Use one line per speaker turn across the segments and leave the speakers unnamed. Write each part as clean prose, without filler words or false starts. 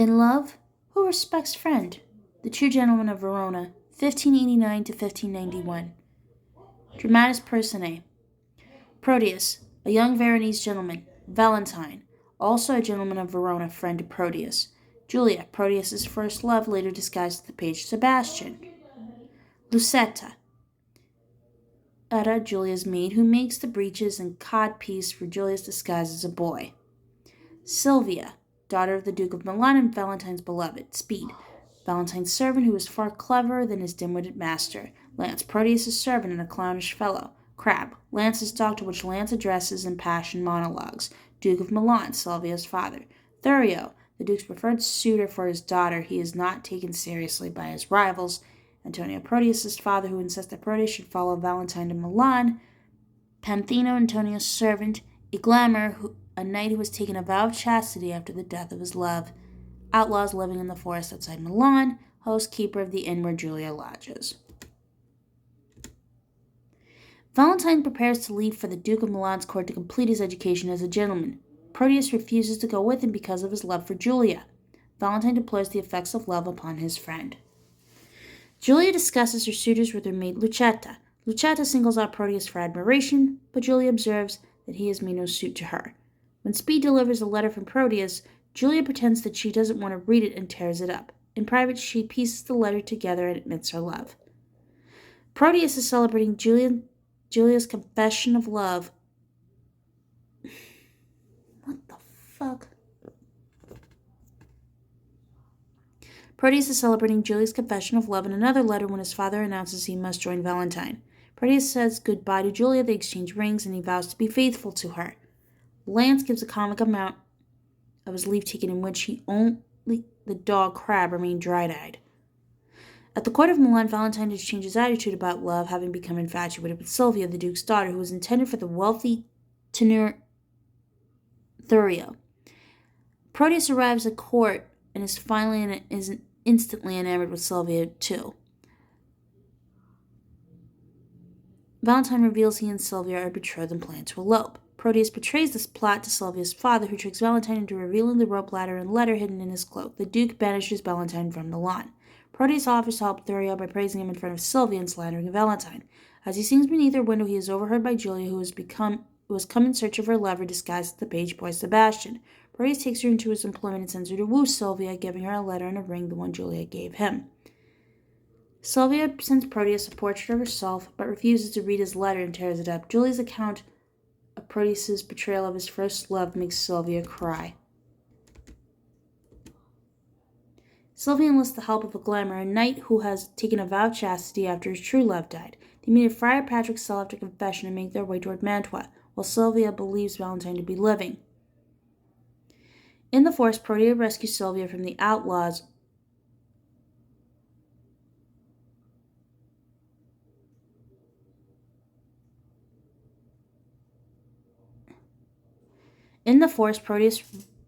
In Love, Who Respects Friend? The Two Gentlemen of Verona, 1589 to 1591. Dramatis Personae. Proteus, a young Veronese gentleman. Valentine, also a gentleman of Verona, friend to Proteus. Julia, Proteus's first love, later disguised as the page Sebastian. Lucetta, Julia's maid, who makes the breeches and codpiece for Julia's disguise as a boy. Sylvia, daughter of the Duke of Milan and Valentine's beloved. Speed, Valentine's servant who is far cleverer than his dim-witted master. Lance, Proteus's servant and a clownish fellow. Crab, Lance's dog to which Lance addresses impassioned monologues. Duke of Milan, Sylvia's father. Thurio, the Duke's preferred suitor for his daughter, he is not taken seriously by his rivals. Antonio, Proteus's father, who insists that Proteus should follow Valentine to Milan. Panthino, Antonio's servant. A glamour, a knight who has taken a vow of chastity after the death of his love. Outlaws living in the forest outside Milan. Housekeeper of the inn where Julia lodges. Valentine prepares to leave for the Duke of Milan's court to complete his education as a gentleman. Proteus refuses to go with him because of his love for Julia. Valentine deplores the effects of love upon his friend. Julia discusses her suitors with her maid Lucetta. Lucetta singles out Proteus for admiration, but Julia observes that he has made no suit to her. When Speed delivers a letter from Proteus, Julia pretends that she doesn't want to read it and tears it up. In private, she pieces the letter together and admits her love. Proteus is celebrating Julia's confession of love. What the fuck? Proteus is celebrating Julia's confession of love in another letter when his father announces he must join Valentine. Proteus says goodbye to Julia, they exchange rings, and he vows to be faithful to her. Lance gives a comic amount of his leave taken in which the dog Crab remained dry-eyed. At the court of Milan, Valentine has changed his attitude about love, having become infatuated with Sylvia, the Duke's daughter, who was intended for the wealthy tenor Thurio. Proteus arrives at court and is instantly enamored with Sylvia, too. Valentine reveals he and Sylvia are betrothed and plan to elope. Proteus betrays this plot to Sylvia's father, who tricks Valentine into revealing the rope ladder and letter hidden in his cloak. The Duke banishes Valentine from Milan. Proteus offers to help Thurio by praising him in front of Sylvia and slandering Valentine. As he sings beneath her window, he is overheard by Julia, who has come in search of her lover disguised as the page boy Sebastian. Proteus takes her into his employment and sends her to woo Sylvia, giving her a letter and a ring, the one Julia gave him. Sylvia sends Proteus a portrait of herself, but refuses to read his letter and tears it up. Julia's account of Proteus's betrayal of his first love makes Sylvia cry. Sylvia enlists the help of a glamour, a knight who has taken a vow of chastity after his true love died. They meet at Friar Patrick's cell after confession and make their way toward Mantua, while Sylvia believes Valentine to be living. In the forest, Proteus rescues Sylvia from the outlaws. Proteus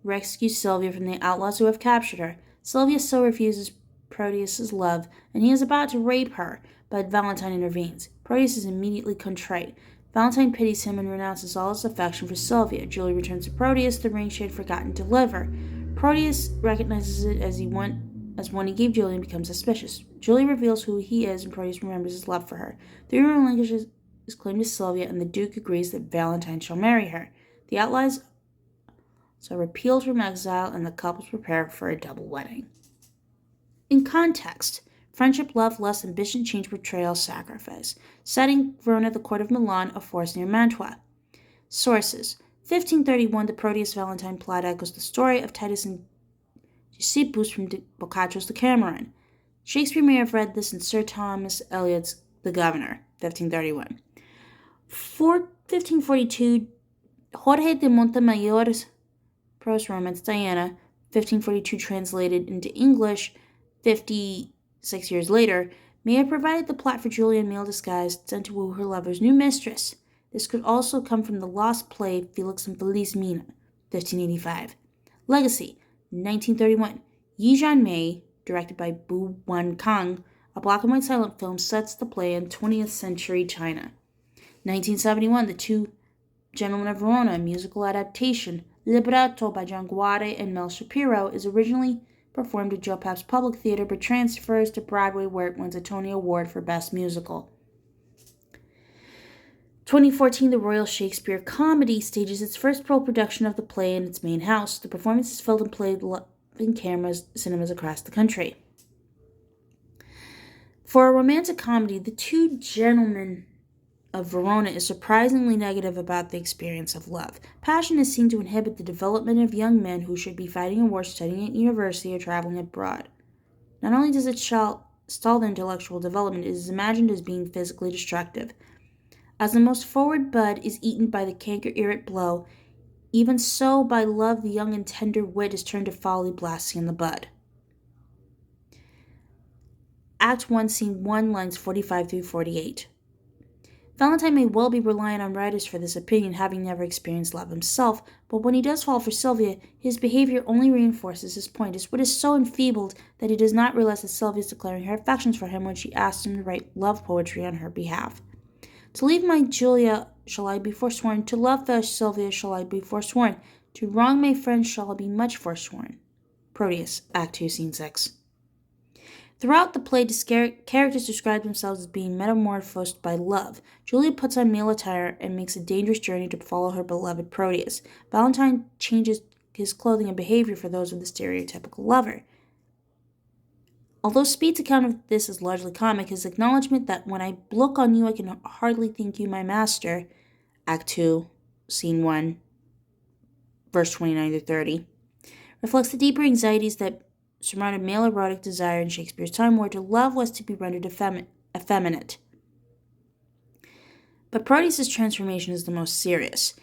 rescues Sylvia from the outlaws who have captured her. Sylvia still refuses Proteus's love, and he is about to rape her, but Valentine intervenes. Proteus is immediately contrite. Valentine pities him and renounces all his affection for Sylvia. Julia returns to Proteus the ring she had forgotten to deliver. Proteus recognizes it as one he gave Julia and becomes suspicious. Julia reveals who he is, and Proteus remembers his love for her. Thurio relinquishes his claim to Sylvia, and the Duke agrees that Valentine shall marry her. The outlaws are repealed from exile, and the couples prepare for a double wedding. In context: friendship, love, lust, ambition, change, betrayal, sacrifice. Setting: Verona, the court of Milan, a forest near Mantua. Sources: 1531, the Proteus-Valentine plot echoes the story of Titus and Giuseppus from Boccaccio's Decameron. Shakespeare may have read this in Sir Thomas Elyot's The Governor, 1531. 1542, Jorge de Montemayor's prose romance Diana, 1542, translated into English 56 years later, may have provided the plot for Julia in male disguise sent to woo her lover's new mistress. This could also come from the lost play Felix and Feliz Mina, 1585. Legacy, 1931. Yi Zhan Mei, directed by Bu Wan Kang, a black and white silent film, sets the play in 20th century China. 1971, The Two Gentlemen of Verona, a musical adaptation, libretto by John Guare and Mel Shapiro, is originally performed at Joe Papp's Public Theater but transfers to Broadway where it wins a Tony Award for Best Musical. 2014, the Royal Shakespeare Comedy stages its first production of the play in its main house. The performance is filmed and played live in cinemas across the country. For a romantic comedy, The Two Gentlemen of Verona is surprisingly negative about the experience of love. Passion is seen to inhibit the development of young men who should be fighting a war, studying at university, or traveling abroad. Not only does it stall their intellectual development, it is imagined as being physically destructive. As the most forward bud is eaten by the canker-irrit blow, even so by love the young and tender wit is turned to folly, blasting in the bud. Act 1, Scene 1, lines 45 through 48. Valentine may well be reliant on writers for this opinion, having never experienced love himself, but when he does fall for Sylvia, his behavior only reinforces his point. His wit is so enfeebled that he does not realize that Sylvia is declaring her affections for him when she asks him to write love poetry on her behalf. To leave my Julia shall I be forsworn, to love fair Sylvia shall I be forsworn, to wrong my friend shall I be much forsworn. Proteus, Act 2, Scene 6. Throughout the play, the characters describe themselves as being metamorphosed by love. Julia puts on male attire and makes a dangerous journey to follow her beloved Proteus. Valentine changes his clothing and behavior for those of the stereotypical lover. Although Speed's account of this is largely comic, his acknowledgement that when I look on you I can hardly think you my master, Act 2, Scene 1, verse 29 to 30, reflects the deeper anxieties that surrounded male erotic desire in Shakespeare's time, where to love was to be rendered effeminate. But Proteus' transformation is the most serious.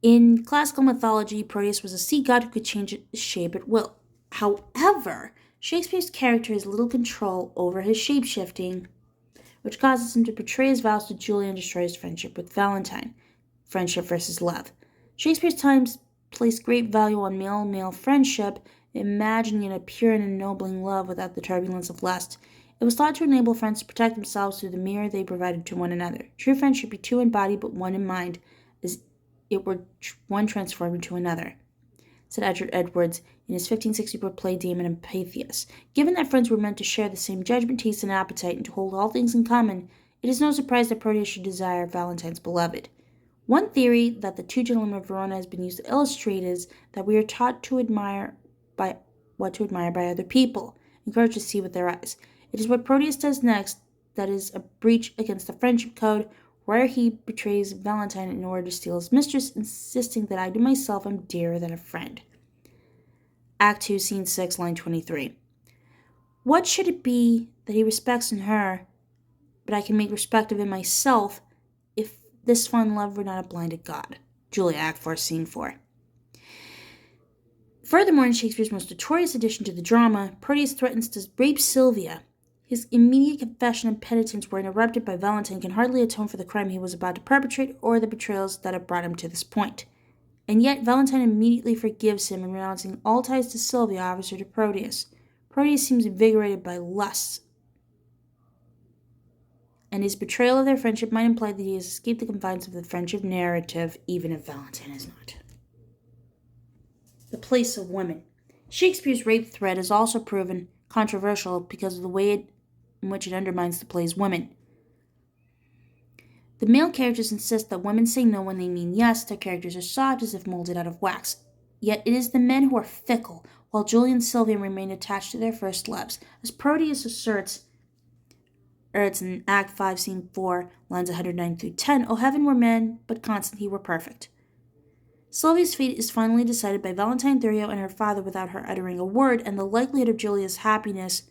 In classical mythology, Proteus was a sea god who could change his shape at will. However, Shakespeare's character has little control over his shape-shifting, which causes him to betray his vows to Julia and destroy his friendship with Valentine. Friendship versus love. Shakespeare's times placed great value on male-male friendship, imagining a pure and ennobling love without the turbulence of lust. It was thought to enable friends to protect themselves through the mirror they provided to one another. True friends should be two in body but one in mind, as it were one transformed into another, said Edward Edwards in his 1564 play Damon and Pythias. Given that friends were meant to share the same judgment, taste, and appetite, and to hold all things in common, it is no surprise that Proteus should desire Valentine's beloved. One theory that the Two Gentlemen of Verona has been used to illustrate is that we are taught to admire by other people, encouraged to see with their eyes. It is what Proteus does next that is a breach against the friendship code, where he betrays Valentine in order to steal his mistress, insisting that I to myself am dearer than a friend. Act 2, Scene 6, line 23. What should it be that he respects in her, but I can make respect of in myself, if this fond love were not a blinded god? Julia, Act 4, Scene 4. Furthermore, in Shakespeare's most notorious addition to the drama, Proteus threatens to rape Sylvia. His immediate confession and penitence were interrupted by Valentine can hardly atone for the crime he was about to perpetrate or the betrayals that have brought him to this point. And yet Valentine immediately forgives him and, renouncing all ties to Sylvia, offers her to Proteus. Proteus seems invigorated by lust, and his betrayal of their friendship might imply that he has escaped the confines of the friendship narrative, even if Valentine has not. The place of women. Shakespeare's rape threat is also proven controversial because of the way in which it undermines the play's women. The male characters insist that women say no when they mean yes. Their characters are soft, as if molded out of wax. Yet it is the men who are fickle, while Julia and Sylvia remain attached to their first loves. As Proteus asserts, it's in Act 5, Scene 4, lines 109 through 10, O heaven were men, but Constantine were perfect. Sylvia's fate is finally decided by Valentine Thurio and her father without her uttering a word, and the likelihood of Julia's happiness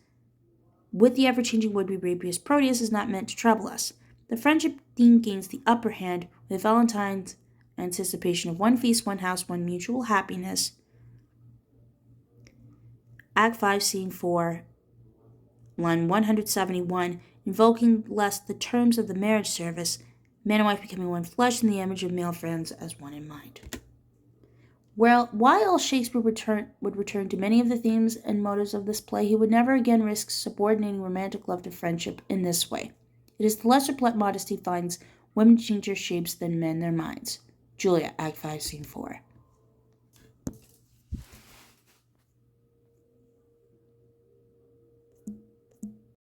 with the ever-changing would-be rapiest Proteus is not meant to trouble us. The friendship theme gains the upper hand with Valentine's anticipation of one feast, one house, one mutual happiness. Act 5, Scene 4, line 171, invoking lest the terms of the marriage service, man and wife becoming one flesh in the image of male friends as one in mind. Well, while Shakespeare would return to many of the themes and motives of this play, he would never again risk subordinating romantic love to friendship in this way. It is the lesser plot modesty finds women change their shapes than men their minds. Julia, Act 5, Scene 4.